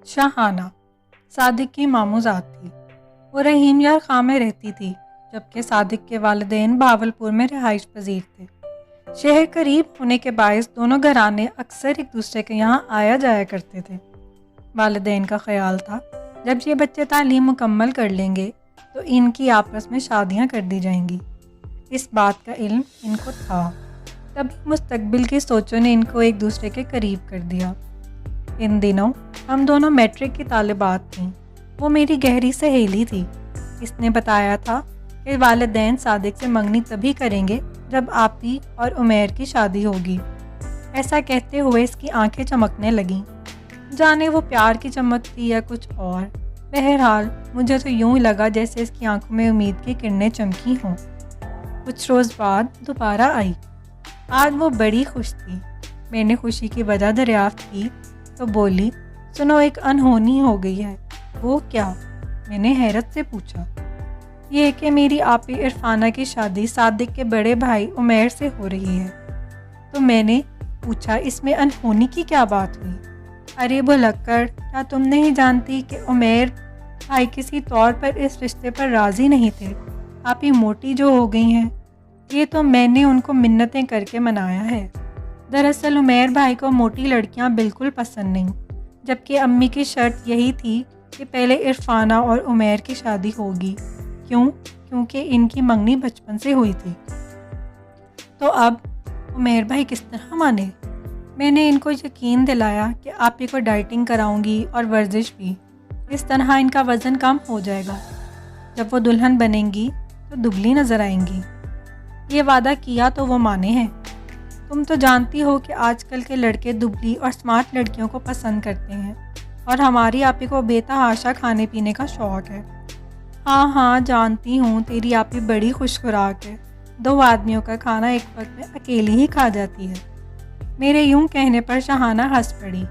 شاہانہ صادق کی ماموزاد تھی۔ وہ رحیم یار خاں میں رہتی تھی، جبکہ صادق کے والدین بہاولپور میں رہائش پذیر تھے۔ شہر قریب ہونے کے باعث دونوں گھرانے اکثر ایک دوسرے کے یہاں آیا جایا کرتے تھے۔ والدین کا خیال تھا جب یہ بچے تعلیم مکمل کر لیں گے تو ان کی آپس میں شادیاں کر دی جائیں گی۔ اس بات کا علم ان کو تھا، تبھی مستقبل کی سوچوں نے ان کو ایک دوسرے کے قریب کر دیا۔ ان دنوں ہم دونوں میٹرک کی طالبات تھیں۔ وہ میری گہری سہیلی تھی۔ اس نے بتایا تھا کہ والدین صادق سے منگنی تبھی کریں گے جب آپی اور عمیر کی شادی ہوگی۔ ایسا کہتے ہوئے اس کی آنکھیں چمکنے لگیں، جانے وہ پیار کی چمک تھی یا کچھ اور۔ بہرحال مجھے تو یوں لگا جیسے اس کی آنکھوں میں امید کی کرنیں چمکی ہوں۔ کچھ روز بعد دوبارہ آئی۔ آج وہ بڑی خوش تھی۔ میں نے خوشی کی وجہ دریافت کی تو بولی، سنو ایک انہونی ہو گئی ہے۔ وہ کیا؟ میں نے حیرت سے پوچھا۔ یہ کہ میری آپی عرفانہ کی شادی صادق کے بڑے بھائی عمیر سے ہو رہی ہے۔ تو میں نے پوچھا، اس میں انہونی کی کیا بات ہوئی؟ ارے بھلکڑ، کیا تم نہیں جانتی کہ عمیر بھائی کسی طور پر اس رشتے پر راضی نہیں تھے؟ آپی موٹی جو ہو گئی ہیں، یہ تو میں نے ان کو منتیں کر کے منایا ہے۔ دراصل عمیر بھائی کو موٹی لڑکیاں بالکل پسند نہیں، جبکہ امی کی شرط یہی تھی کہ پہلے عرفانہ اور عمیر کی شادی ہوگی۔ کیونکہ ان کی منگنی بچپن سے ہوئی تھی۔ تو اب عمیر بھائی کس طرح مانے؟ میں نے ان کو یقین دلایا کہ آپی کو ڈائٹنگ کراؤں گی اور ورزش بھی، اس طرح ان کا وزن کم ہو جائے گا۔ جب وہ دلہن بنیں گی تو دبلی نظر آئیں گی۔ یہ وعدہ کیا تو وہ مانے ہیں۔ تم تو جانتی ہو کہ آج کل کے لڑکے دبلی اور سمارٹ لڑکیوں کو پسند کرتے ہیں، اور ہماری آپی کو بے تحاشا کھانے پینے کا شوق ہے۔ ہاں جانتی ہوں، تیری آپی بڑی خوش خوراک ہے، 2 آدمیوں کا کھانا ایک وقت میں اکیلی ہی کھا جاتی ہے۔ میرے یوں کہنے پر شاہانہ ہنس پڑی۔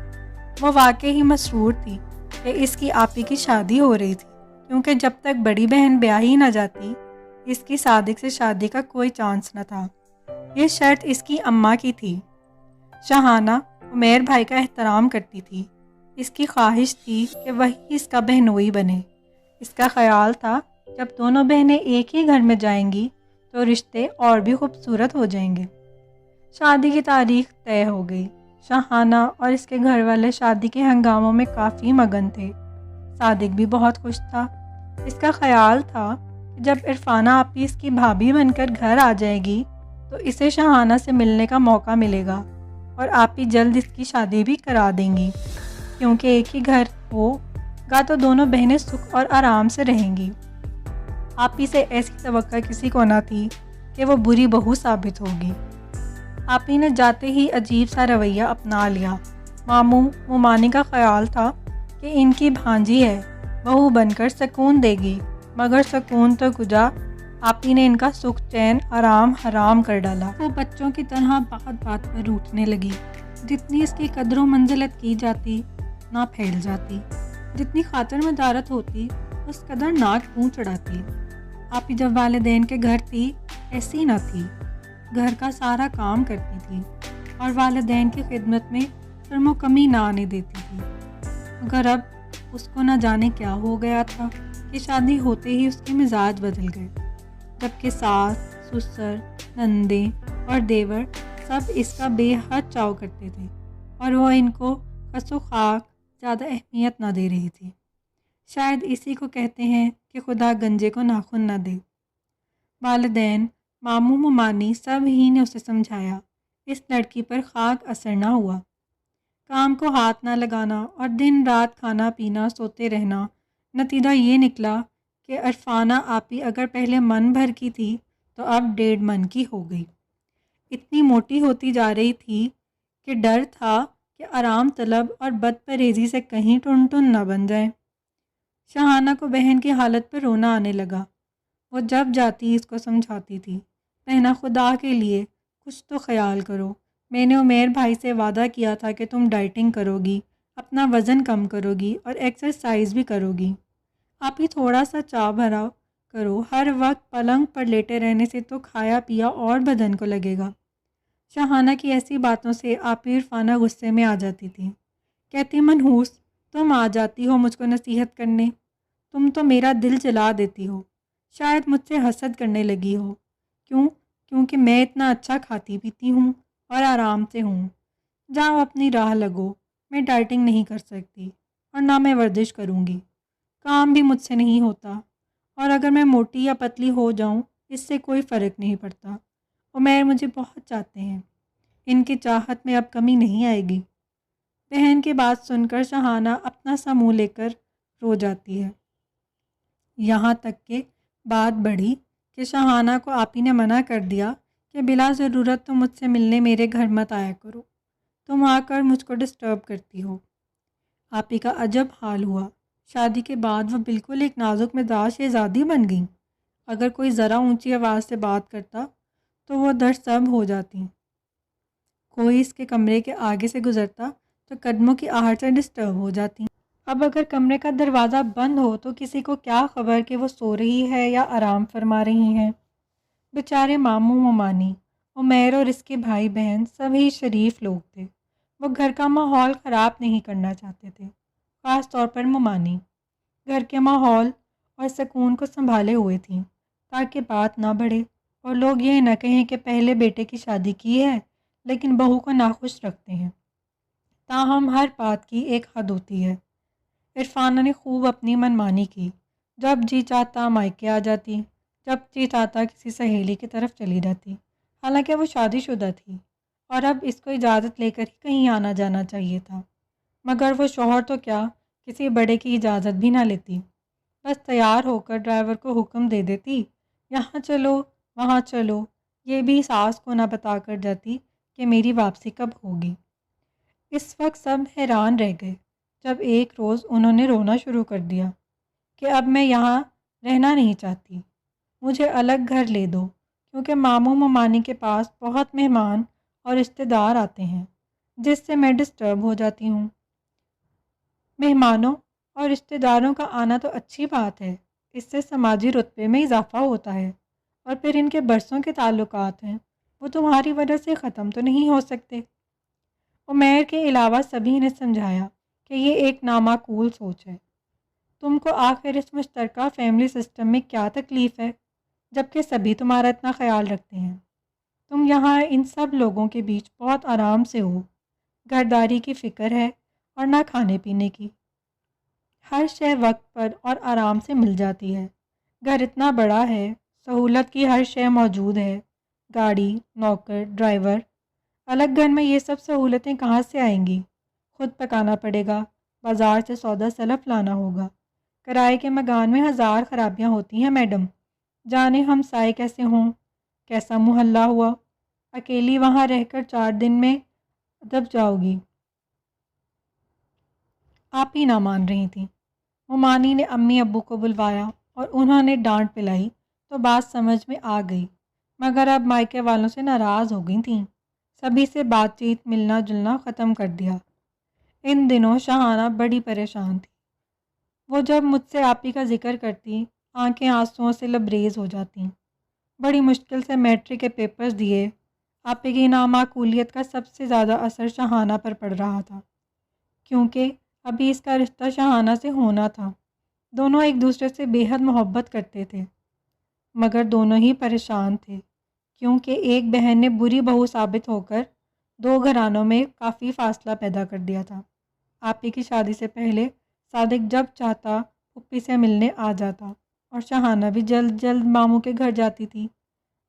وہ واقعی ہی مسرور تھی کہ اس کی آپی کی شادی ہو رہی تھی، کیونکہ جب تک بڑی بہن بیاہی نہ جاتی اس کی صادق سے شادی کا کوئی چانس نہ تھا۔ یہ شرط اس کی اماں کی تھی۔ شاہانہ عمیر بھائی کا احترام کرتی تھی۔ اس کی خواہش تھی کہ وہی اس کا بہنوئی بنے۔ اس کا خیال تھا جب دونوں بہنیں ایک ہی گھر میں جائیں گی تو رشتے اور بھی خوبصورت ہو جائیں گے۔ شادی کی تاریخ طے ہو گئی۔ شاہانہ اور اس کے گھر والے شادی کے ہنگاموں میں کافی مگن تھے۔ صادق بھی بہت خوش تھا۔ اس کا خیال تھا کہ جب عرفانہ آپی اس کی بھابھی بن کر گھر آ جائے گی تو اسے شاہانہ سے ملنے کا موقع ملے گا، اور آپی جلد اس کی شادی بھی کرا دیں گی، کیونکہ ایک ہی گھر ہوگا تو دونوں بہنیں سکھ اور آرام سے رہیں گی۔ آپی سے ایسی توقع کسی کو نہ تھی کہ وہ بری بہو ثابت ہوگی۔ آپی نے جاتے ہی عجیب سا رویہ اپنا لیا۔ ماموں ممانی کا خیال تھا کہ ان کی بھانجی ہے، بہو بن کر سکون دے گی، مگر سکون تو کجا، آپی نے ان کا سکھ چین آرام حرام کر ڈالا۔ وہ بچوں کی طرح بات بات پر روٹھنے لگی۔ جتنی اس کی قدر و منزلت کی جاتی نہ پھیل جاتی، جتنی خاطر مدارت ہوتی اس قدر ناک منہ چڑھاتی۔ آپی جب والدین کے گھر تھی ایسی نہ تھی، گھر کا سارا کام کرتی تھی اور والدین کی خدمت میں شرم و کمی نہ آنے دیتی تھی، مگر اب اس کو نہ جانے کیا ہو گیا تھا کہ شادی ہوتے ہی اس کے مزاج بدل گئے، جبکہ ساس، سسر، نندیں اور دیور سب اس کا بے حد چاؤ کرتے تھے، اور وہ ان کو خس و خاک زیادہ اہمیت نہ دے رہی تھی۔ شاید اسی کو کہتے ہیں کہ خدا گنجے کو ناخن نہ دے۔ والدین، ماموں ممانی سب ہی نے اسے سمجھایا، اس لڑکی پر خاک اثر نہ ہوا۔ کام کو ہاتھ نہ لگانا اور دن رات کھانا پینا سوتے رہنا، نتیجہ یہ نکلا کہ عرفانہ آپی اگر پہلے من بھر کی تھی تو اب 1.5 من کی ہو گئی۔ اتنی موٹی ہوتی جا رہی تھی کہ ڈر تھا کہ آرام طلب اور بد پرہیزی سے کہیں ٹن نہ بن جائے۔ شاہانہ کو بہن کی حالت پر رونا آنے لگا۔ وہ جب جاتی اس کو سمجھاتی تھی، بہنا خدا کے لیے کچھ تو خیال کرو، میں نے عمیر بھائی سے وعدہ کیا تھا کہ تم ڈائٹنگ کرو گی، اپنا وزن کم کرو گی اور ایکسرسائز بھی کرو گی۔ آپ ہی تھوڑا سا چا بھرا کرو، ہر وقت پلنگ پر لیٹے رہنے سے تو کھایا پیا اور بدن کو لگے گا۔ شاہانہ کی ایسی باتوں سے آپی عرفانہ غصے میں آ جاتی تھی، کہتی منحوس تم آ جاتی ہو مجھ کو نصیحت کرنے. تم تو میرا دل جلا دیتی ہو. شاید مجھ سے حسد کرنے لگی ہو. کیوں؟ کیونکہ میں اتنا اچھا کھاتی پیتی ہوں اور آرام سے ہوں. جاؤ اپنی راہ لگو. میں ڈائٹنگ نہیں کر سکتی اور نہ میں ورزش کروں گی. کام بھی مجھ سے نہیں ہوتا، اور اگر میں موٹی یا پتلی ہو جاؤں اس سے کوئی فرق نہیں پڑتا. عمیر مجھے بہت چاہتے ہیں. ان کی چاہت میں اب کمی نہیں آئے گی. بہن کی بات سن کر شہانہ اپنا سا منہ لے کر رو جاتی ہے. یہاں تک کہ بات بڑھی کہ شہانہ کو آپی نے منع کر دیا کہ بلا ضرورت تم مجھ سے ملنے میرے گھر مت آیا کرو. تم آ کر مجھ کو ڈسٹرب کرتی ہو. آپی کا عجب حال ہوا. شادی کے بعد وہ بالکل ایک نازک مزاج شہزادی بن گئی. اگر کوئی ذرا اونچی آواز سے بات کرتا تو وہ در سب ہو جاتی. کوئی اس کے کمرے کے آگے سے گزرتا تو قدموں کی آہٹ سے ڈسٹرب ہو جاتی. اب اگر کمرے کا دروازہ بند ہو تو کسی کو کیا خبر کہ وہ سو رہی ہے یا آرام فرما رہی ہیں. بیچارے ماموں ممانی، عمیر اور اس کے بھائی بہن سبھی شریف لوگ تھے. وہ گھر کا ماحول خراب نہیں کرنا چاہتے تھے. خاص طور پر ممانی گھر کے ماحول اور سکون کو سنبھالے ہوئے تھیں تاکہ بات نہ بڑھے اور لوگ یہ نہ کہیں کہ پہلے بیٹے کی شادی کی ہے لیکن بہو کو ناخوش رکھتے ہیں. تاہم ہر بات کی ایک حد ہوتی ہے. عرفانہ نے خوب اپنی منمانی کی. جب جی چاہتا مائکے آ جاتی، جب جی چاہتا کسی سہیلی کی طرف چلی جاتی. حالانکہ وہ شادی شدہ تھی اور اب اس کو اجازت لے کر ہی کہیں آنا جانا چاہیے تھا. مگر وہ شوہر تو کیا کسی بڑے کی اجازت بھی نہ لیتی. بس تیار ہو کر ڈرائیور کو حکم دے دیتی، یہاں چلو وہاں چلو. یہ بھی ساس کو نہ بتا کر جاتی کہ میری واپسی کب ہوگی. اس وقت سب حیران رہ گئے جب ایک روز انہوں نے رونا شروع کر دیا کہ اب میں یہاں رہنا نہیں چاہتی، مجھے الگ گھر لے دو، کیونکہ ماموں ممانی کے پاس بہت مہمان اور رشتہ دار آتے ہیں جس سے میں ڈسٹرب ہو جاتی ہوں. مہمانوں اور رشتہ داروں کا آنا تو اچھی بات ہے، اس سے سماجی رتبے میں اضافہ ہوتا ہے، اور پھر ان کے برسوں کے تعلقات ہیں وہ تمہاری وجہ سے ختم تو نہیں ہو سکتے. عمیر کے علاوہ سبھی نے سمجھایا کہ یہ ایک نامعقول سوچ ہے. تم کو آخر اس مشترکہ فیملی سسٹم میں کیا تکلیف ہے جبکہ سبھی تمہارا اتنا خیال رکھتے ہیں. تم یہاں ان سب لوگوں کے بیچ بہت آرام سے ہو. گھرداری کی فکر ہے اور نہ کھانے پینے کی. ہر شے وقت پر اور آرام سے مل جاتی ہے. گھر اتنا بڑا ہے، سہولت کی ہر شے موجود ہے، گاڑی، نوکر، ڈرائیور. الگ گھر میں یہ سب سہولتیں کہاں سے آئیں گی؟ خود پکانا پڑے گا، بازار سے سودا سلف لانا ہوگا. کرائے کے مکان میں ہزار خرابیاں ہوتی ہیں میڈم. جانے ہم سائے کیسے ہوں، کیسا محلہ ہوا. اکیلی وہاں رہ کر 4 دن میں دب جاؤ گی. آپ ہی نہ مان رہی تھیں. ممانی نے امی ابو کو بلوایا اور انہوں نے ڈانٹ پلائی تو بات سمجھ میں آ گئی، مگر اب مائکے والوں سے ناراض ہو گئی تھیں. سبھی سے بات چیت ملنا جلنا ختم کر دیا. ان دنوں شہانہ بڑی پریشان تھی. وہ جب مجھ سے آپی کا ذکر کرتی آنکھیں آنسوؤں سے لبریز ہو جاتیں. بڑی مشکل سے میٹرک کے پیپرز دیے. آپی کی نامعقولیت کا سب سے زیادہ اثر شہانہ پر پڑ رہا تھا، کیونکہ ابھی اس کا رشتہ شہانہ سے ہونا تھا. دونوں ایک دوسرے سے بے حد محبت کرتے تھے، مگر دونوں ہی پریشان تھے کیونکہ ایک بہن نے بری بہو ثابت ہو کر 2 گھرانوں میں کافی فاصلہ پیدا کر دیا تھا. آپی کی شادی سے پہلے صادق جب چاہتا پھپھی سے ملنے آ جاتا اور شہانہ بھی جلد جلد ماموں کے گھر جاتی تھی،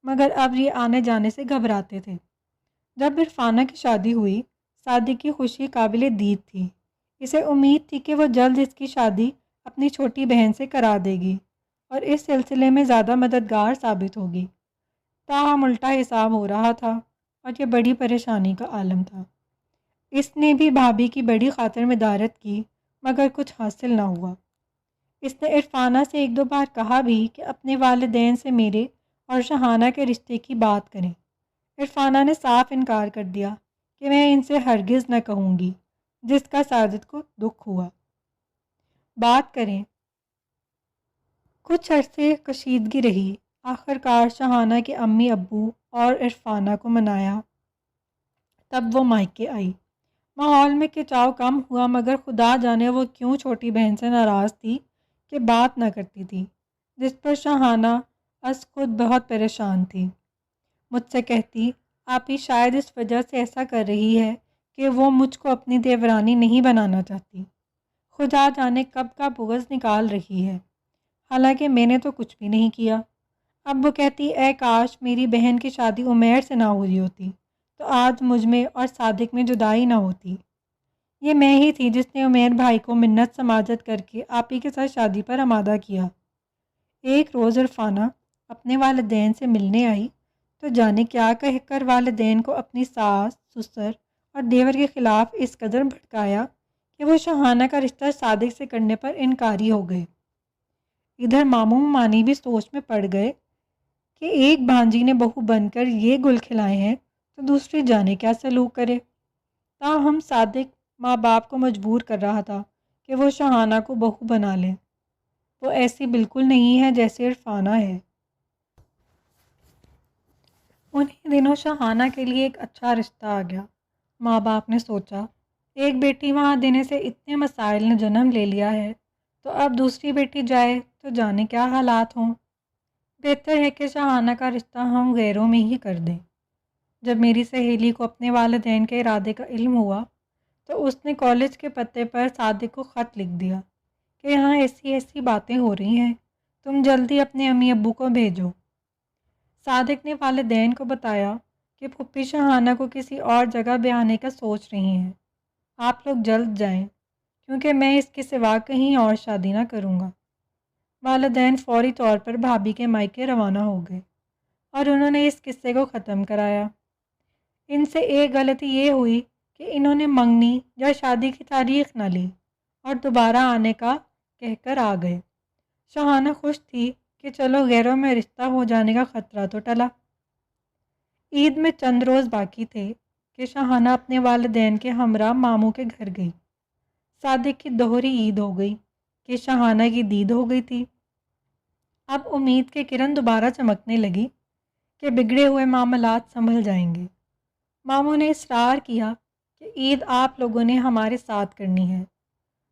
مگر اب یہ آنے جانے سے گھبراتے تھے. جب عرفانہ کی شادی ہوئی، صادق کی خوشی قابل دید تھی. اسے امید تھی کہ وہ جلد اس کی شادی اپنی چھوٹی بہن سے کرا دے گی اور اس سلسلے میں زیادہ مددگار ثابت ہوگی. تاہم الٹا حساب ہو رہا تھا اور یہ بڑی پریشانی کا عالم تھا. اس نے بھی بھابھی کی بڑی خاطر مدارت کی مگر کچھ حاصل نہ ہوا. اس نے عرفانہ سے 1-2 بار کہا بھی کہ اپنے والدین سے میرے اور شہانہ کے رشتے کی بات کریں. عرفانہ نے صاف انکار کر دیا کہ میں ان سے ہرگز نہ کہوں گی، جس کا ساجد کو دکھ ہوا. بات کریں. کچھ عرصے کشیدگی رہی. آخر کار شہانہ کے امی ابو اور عرفانہ کو منایا. تب وہ مائکے آئی. ماحول میں کھچاؤ کم ہوا، مگر خدا جانے وہ کیوں چھوٹی بہن سے ناراض تھی کہ بات نہ کرتی تھی، جس پر شاہانہ از خود بہت پریشان تھی۔ مجھ سے کہتی، آپ ہی شاید اس وجہ سے ایسا کر رہی ہے کہ وہ مجھ کو اپنی دیورانی نہیں بنانا چاہتی، خدا جانے کب کا بغض نکال رہی ہے، حالانکہ میں نے تو کچھ بھی نہیں کیا۔ اب وہ کہتی، اے کاش میری بہن کی شادی عمیر سے نہ ہوئی ہوتی تو آج مجھ میں اور صادق میں جدائی نہ ہوتی۔ یہ میں ہی تھی جس نے عمیر بھائی کو منت سماجت کر کے آپ ہی کے ساتھ شادی پر آمادہ کیا۔ ایک روز عرفانہ اپنے والدین سے ملنے آئی تو جانے کیا کہہ کر والدین کو اپنی ساس، سسر اور دیور کے خلاف اس قدر بھڑکایا کہ وہ شاہانہ کا رشتہ صادق سے کرنے پر انکاری ہو گئے۔ ادھر ماموں مانی بھی سوچ میں پڑ گئے کہ ایک بھانجی نے بہو بن کر یہ گل کھلائے ہیں تو دوسری جانے کیا سلوک کرے۔ تاہم صادق ماں باپ کو مجبور کر رہا تھا کہ وہ شاہانہ کو بہو بنا لیں۔ وہ ایسی بالکل نہیں ہے جیسے عرفانہ ہے۔ انہی دنوں شاہانہ کے لیے ایک اچھا رشتہ آ گیا۔ ماں باپ نے سوچا، ایک بیٹی وہاں دینے سے اتنے مسائل نے جنم لے لیا ہے تو اب دوسری بیٹی جائے تو جانے کیا حالات ہوں۔ بہتر ہے کہ شاہانہ کا رشتہ ہم غیروں میں ہی کر دیں۔ جب میری سہیلی کو اپنے والدین کے ارادے کا علم ہوا تو اس نے کالج کے پتے پر صادق کو خط لکھ دیا کہ یہاں ایسی ایسی باتیں ہو رہی ہیں، تم جلدی اپنے امی ابو کو بھیجو۔ صادق نے والدین کو بتایا کہ پھپھی شاہانہ کو کسی اور جگہ بیاہنے کا سوچ رہی ہیں، آپ لوگ جلد جائیں کیونکہ میں اس کے سوا کہیں اور شادی نہ کروں گا۔ والدین فوری طور پر بھابھی کے مائکے روانہ ہو گئے اور انہوں نے اس قصے کو ختم کرایا۔ ان سے ایک غلطی یہ ہوئی کہ انہوں نے منگنی یا شادی کی تاریخ نہ لی اور دوبارہ آنے کا کہہ کر آ گئے۔ شاہانہ خوش تھی کہ چلو غیروں میں رشتہ ہو جانے کا خطرہ تو ٹلا۔ عید میں چند روز باقی تھے کہ شاہانہ اپنے والدین کے ہمراہ ماموں کے گھر گئی۔ صادق کی دوہری عید ہو گئی کہ شاہانہ کی دید ہو گئی تھی۔ اب امید کے کرن دوبارہ چمکنے لگی کہ بگڑے ہوئے معاملات سنبھل جائیں گے۔ ماموں نے اصرار کیا کہ عید آپ لوگوں نے ہمارے ساتھ کرنی ہے۔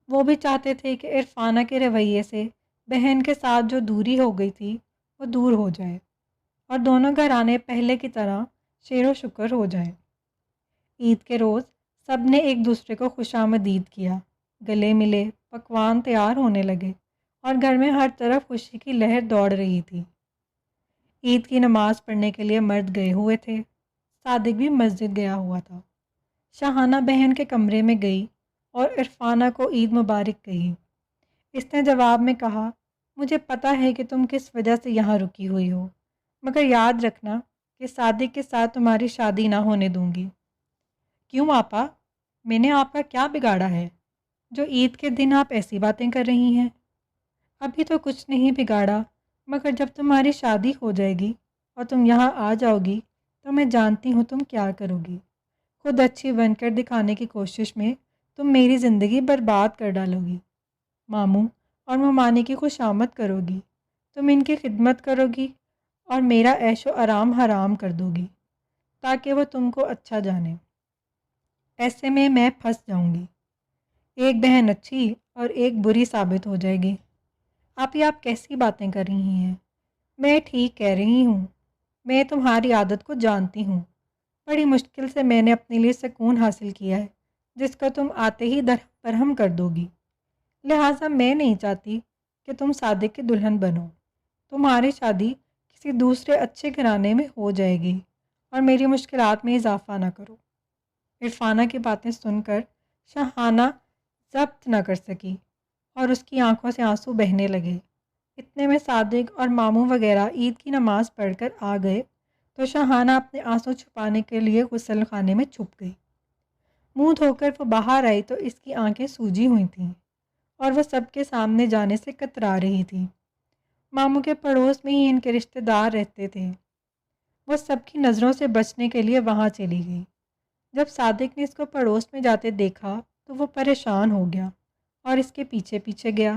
وہ بھی چاہتے تھے کہ عرفانہ کے رویے سے بہن کے ساتھ جو دوری ہو گئی تھی وہ دور ہو جائے اور دونوں گھرانے پہلے کی طرح شیر و شکر ہو جائیں۔ عید کے روز سب نے ایک دوسرے کو خوش آمدید کیا، گلے ملے، پکوان تیار ہونے لگے اور گھر میں ہر طرف خوشی کی لہر دوڑ رہی تھی۔ عید کی نماز پڑھنے کے لیے مرد گئے ہوئے تھے، صادق بھی مسجد گیا ہوا تھا۔ شاہانہ بہن کے کمرے میں گئی اور عرفانہ کو عید مبارک کہی۔ اس نے جواب میں کہا، مجھے پتہ ہے کہ تم کس وجہ سے یہاں رکی ہوئی ہو، مگر یاد رکھنا کہ صادق کے ساتھ تمہاری شادی نہ ہونے دوں گی۔ کیوں آپا؟ میں نے آپ کا کیا بگاڑا ہے جو عید کے دن آپ ایسی باتیں کر رہی ہیں؟ ابھی تو کچھ نہیں بگاڑا، مگر جب تمہاری شادی ہو جائے گی اور تم یہاں آ جاؤ گی تو میں جانتی ہوں تم کیا کرو گی۔ خود اچھی بن کر دکھانے کی کوشش میں تم میری زندگی برباد کر ڈالو گی۔ ماموں اور ممانی کی خوشامد کرو گی، تم ان کی خدمت کرو گی اور میرا عیش و آرام حرام کر دو گی تاکہ وہ تم کو اچھا جانے۔ ایسے میں پھنس جاؤں گی، ایک بہن اچھی اور ایک بری ثابت ہو جائے گی۔ آپ کیسی باتیں کر رہی ہیں؟ میں ٹھیک کہہ رہی ہوں، میں تمہاری عادت کو جانتی ہوں۔ بڑی مشکل سے میں نے اپنے لیے سکون حاصل کیا ہے جس کا تم آتے ہی درہم کر دو گی۔ لہٰذا میں نہیں چاہتی کہ تم صادق کی دلہن بنو۔ تمہاری شادی کسی دوسرے اچھے گھرانے میں ہو جائے گی اور میری مشکلات میں اضافہ نہ کرو۔ عرفانہ کی باتیں سن کر شاہانہ ضبط نہ کر سکی اور اس کی آنکھوں سے آنسو بہنے لگے۔ اتنے میں صادق اور ماموں وغیرہ عید کی نماز پڑھ کر آ گئے تو شاہانہ اپنے آنسو چھپانے کے لیے غسل خانے میں چھپ گئی۔ منہ دھو کر وہ باہر آئی تو اس کی آنکھیں سوجی ہوئی تھیں اور وہ سب کے سامنے جانے سے کترا رہی تھی۔ ماموں کے پڑوس میں ہی ان کے رشتہ دار رہتے تھے۔ وہ سب کی نظروں سے بچنے کے لیے وہاں چلی گئی۔ جب صادق نے اس کو پڑوس میں جاتے دیکھا تو وہ پریشان ہو گیا اور اس کے پیچھے پیچھے گیا۔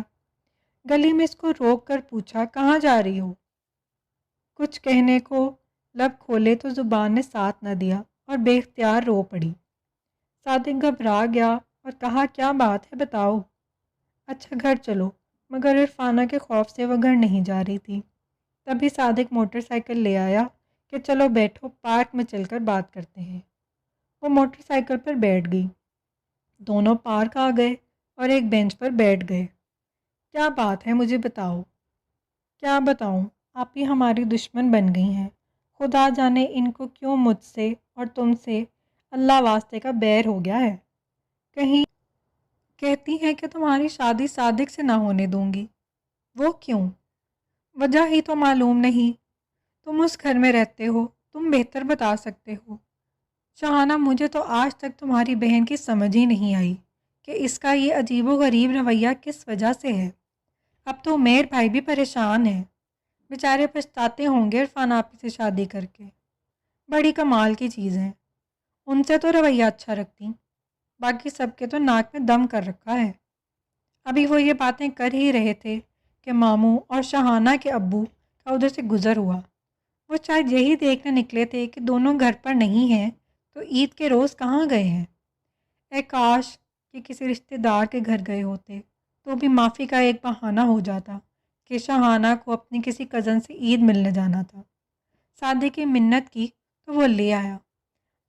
گلی میں اس کو روک کر پوچھا، کہاں جا رہی ہو؟ کچھ کہنے کو لب کھولے تو زبان نے ساتھ نہ دیا اور بے اختیار رو پڑی۔ صادق گھبرا گیا اور کہا کیا بات ہے بتاؤ۔ اچھا گھر چلو، مگر عرفانہ کے خوف سے وہ گھر نہیں جا رہی تھی۔ تبھی صادق موٹر سائیکل لے آیا کہ چلو بیٹھو پارک میں چل کر بات کرتے ہیں۔ وہ موٹر سائیکل پر بیٹھ گئی، دونوں پارک آ گئے اور ایک بینچ پر بیٹھ گئے۔ کیا بات ہے مجھے بتاؤ۔ کیا بتاؤں، آپ ہی ہماری دشمن بن گئی ہیں، خدا جانے ان کو کیوں مجھ سے اور تم سے اللہ واسطے کا بیر ہو گیا ہے۔ کہیں کہتی ہیں کہ تمہاری شادی صادق سے نہ ہونے دوں گی، وہ کیوں؟ وجہ ہی تو معلوم نہیں۔ تم اس گھر میں رہتے ہو، تم بہتر بتا سکتے ہو۔ شہانہ مجھے تو آج تک تمہاری بہن کی سمجھ ہی نہیں آئی کہ اس کا یہ عجیب و غریب رویہ کس وجہ سے ہے۔ اب تو عمیر بھائی بھی پریشان ہیں، بیچارے پچھتاتے ہوں گے عرفان آپی سے شادی کر کے۔ بڑی کمال کی چیز ہے، ان سے تو رویہ اچھا رکھتی، باقی سب کے تو ناک میں دم کر رکھا ہے۔ ابھی وہ یہ باتیں کر ہی رہے تھے کہ ماموں اور شہانہ کے ابو کا ادھر سے گزر ہوا۔ وہ شاید یہی دیکھنے نکلے تھے کہ دونوں گھر پر نہیں ہیں تو عید کے روز کہاں گئے ہیں۔ اے کاش کہ کسی رشتہ دار کے گھر گئے ہوتے تو بھی معافی کا ایک بہانہ ہو جاتا کہ شہانہ کو اپنی کسی کزن سے عید ملنے جانا تھا۔ صادق کی منت کی تو وہ لے آیا،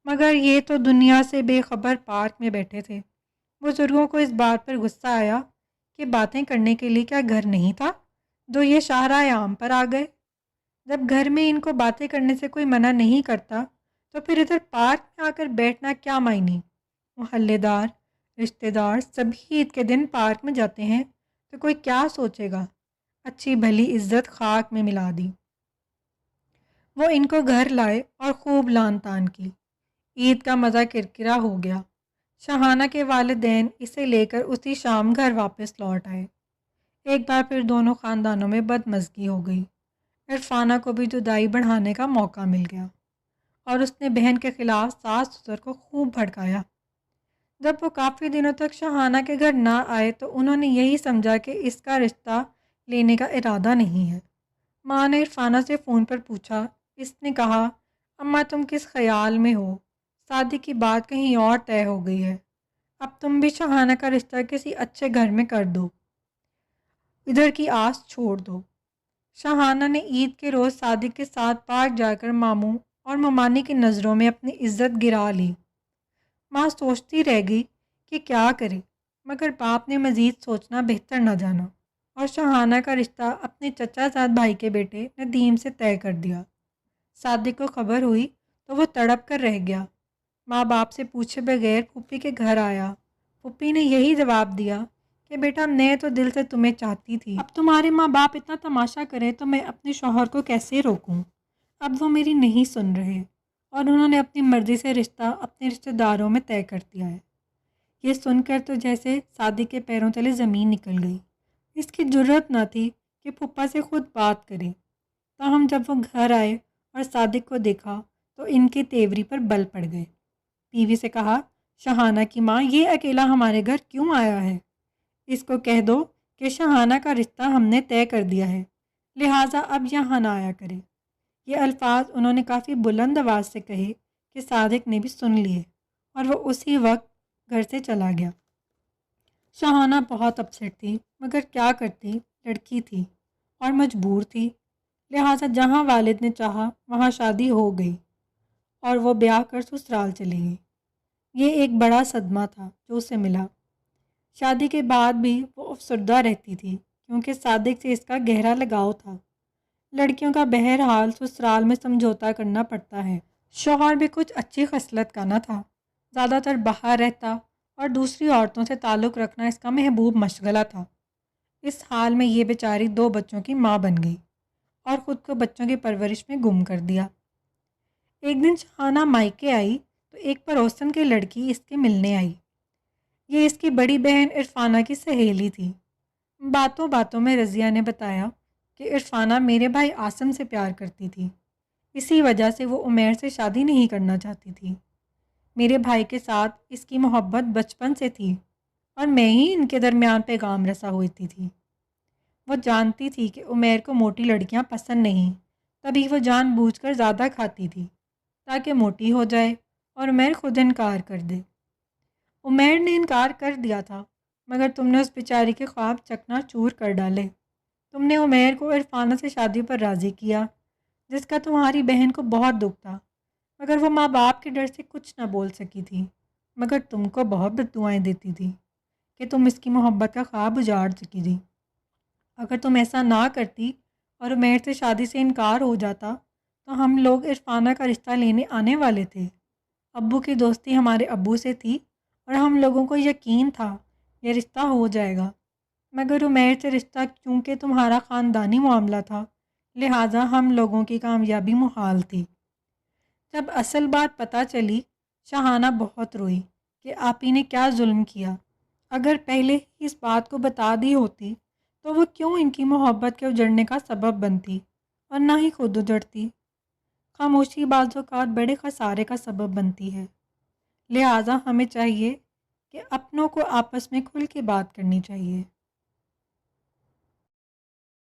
مگر یہ تو دنیا سے بے خبر پارک میں بیٹھے تھے۔ بزرگوں کو اس بات پر غصہ آیا کہ باتیں کرنے کے لیے کیا گھر نہیں تھا جو یہ شاہراہ عام پر آ گئے۔ جب گھر میں ان کو باتیں کرنے سے کوئی منع نہیں کرتا تو پھر ادھر پارک میں آ کر بیٹھنا کیا معنی۔ محلے دار، رشتہ دار سبھی عید کے دن پارک میں جاتے ہیں تو کوئی کیا سوچے گا۔ اچھی بھلی عزت خاک میں ملا دی۔ وہ ان کو گھر لائے اور خوب لان تان کی۔ عید کا مزہ کرکرا ہو گیا۔ شہانہ کے والدین اسے لے کر اسی شام گھر واپس لوٹ آئے۔ ایک بار پھر دونوں خاندانوں میں بدمزگی ہو گئی۔ عرفانہ کو بھی جدائی بڑھانے کا موقع مل گیا اور اس نے بہن کے خلاف ساس سسر کو خوب بھڑکایا۔ جب وہ کافی دنوں تک شہانہ کے گھر نہ آئے تو انہوں نے یہی سمجھا کہ اس کا رشتہ لینے کا ارادہ نہیں ہے۔ ماں نے عرفانہ سے فون پر پوچھا، اس نے کہا اماں تم کس خیال میں ہو، صادق کی بات کہیں اور طے ہو گئی ہے، اب تم بھی شہانہ کا رشتہ کسی اچھے گھر میں کر دو، ادھر کی آس چھوڑ دو۔ شہانہ نے عید کے روز صادق کے ساتھ پارک جا کر ماموں اور ممانی کی نظروں میں اپنی عزت گرا لی۔ ماں سوچتی رہ گئی کہ کیا کرے، مگر باپ نے مزید سوچنا بہتر نہ جانا اور شہانہ کا رشتہ اپنے چچا زاد بھائی کے بیٹے ندیم سے طے کر دیا۔ صادق کو خبر ہوئی تو وہ تڑپ کر رہ گیا، ماں باپ سے پوچھے بغیر پھوپھی کے گھر آیا۔ پھوپھی نے یہی جواب دیا کہ بیٹا میں تو دل سے تمہیں چاہتی تھی، اب تمہارے ماں باپ اتنا تماشا کرے تو میں اپنے شوہر کو کیسے روکوں۔ اب وہ میری نہیں سن رہے اور انہوں نے اپنی مرضی سے رشتہ اپنے رشتہ داروں میں طے کر دیا ہے۔ یہ سن کر تو جیسے صادق کے پیروں تلے زمین نکل گئی۔ اس کی جرت نہ تھی کہ پھپھا سے خود بات کرے۔ تاہم جب وہ گھر آئے اور صادق کو دیکھا تو ان کی تیوری پر بل پڑ گئے۔ بیوی سے کہا، شہانہ کی ماں یہ اکیلا ہمارے گھر کیوں آیا ہے؟ اس کو کہہ دو کہ شہانہ کا رشتہ ہم نے طے کر دیا ہے، لہٰذا اب یہاں نہ آیا کرے۔ یہ الفاظ انہوں نے کافی بلند آواز سے کہے کہ صادق نے بھی سن لیے اور وہ اسی وقت گھر سے چلا گیا۔ شہانہ بہت اپسیٹ تھی، مگر کیا کرتی، لڑکی تھی اور مجبور تھی، لہٰذا جہاں والد نے چاہا وہاں شادی ہو گئی اور وہ بیاہ کر سسرال چلی گئی۔ یہ ایک بڑا صدمہ تھا جو اسے ملا۔ شادی کے بعد بھی وہ افسردہ رہتی تھی کیونکہ صادق سے اس کا گہرا لگاؤ تھا۔ لڑکیوں کا بہرحال سسرال میں سمجھوتا کرنا پڑتا ہے۔ شوہر بھی کچھ اچھی خصلت کا نہ تھا، زیادہ تر باہر رہتا اور دوسری عورتوں سے تعلق رکھنا اس کا محبوب مشغلہ تھا۔ اس حال میں یہ بیچاری 2 بچوں کی ماں بن گئی اور خود کو بچوں کی پرورش میں گم کر دیا۔ ایک دن شہانہ مائکے آئی تو ایک پڑوسن کی لڑکی اس کے ملنے آئی۔ یہ اس کی بڑی بہن عرفانہ کی سہیلی تھی۔ باتوں باتوں میں رضیہ نے بتایا کہ عرفانہ میرے بھائی عاصم سے پیار کرتی تھی، اسی وجہ سے وہ عمیر سے شادی نہیں کرنا چاہتی تھی۔ میرے بھائی کے ساتھ اس کی محبت بچپن سے تھی اور میں ہی ان کے درمیان پیغام رسا ہوتی تھی۔ وہ جانتی تھی کہ عمیر کو موٹی لڑکیاں پسند نہیں، تبھی وہ جان بوجھ کر زیادہ کھاتی تھی تاکہ موٹی ہو جائے اور عمیر خود انکار کر دے۔ عمیر نے انکار کر دیا تھا، مگر تم نے اس بیچاری کے خواب چکنا چور کر ڈالے۔ تم نے عمیر کو عرفانہ سے شادی پر راضی کیا، جس کا تمہاری بہن کو بہت دکھ تھا، مگر وہ ماں باپ کے ڈر سے کچھ نہ بول سکی تھی، مگر تم کو بہت بددعائیں دیتی تھی کہ تم اس کی محبت کا خواب اجاڑ چکی تھی۔ اگر تم ایسا نہ کرتی اور عمیر سے شادی سے انکار ہو جاتا تو ہم لوگ عرفانہ کا رشتہ لینے آنے والے تھے۔ ابو کی دوستی ہمارے ابو سے تھی اور ہم لوگوں کو یقین تھا یہ رشتہ ہو جائے گا، مگر عمیر سے رشتہ چونکہ تمہارا خاندانی معاملہ تھا، لہٰذا ہم لوگوں کی کامیابی محال تھی۔ جب اصل بات پتہ چلی، شاہانہ بہت روئی کہ آپی نے کیا ظلم کیا۔ اگر پہلے ہی اس بات کو بتا دی ہوتی تو وہ کیوں ان کی محبت کے اجڑنے کا سبب بنتی اور نہ ہی خود اجڑتی۔ خاموشی بعض اوقات بڑے خسارے کا سبب بنتی ہے، لہٰذا ہمیں چاہیے کہ اپنوں کو آپس میں کھل کے بات کرنی چاہیے۔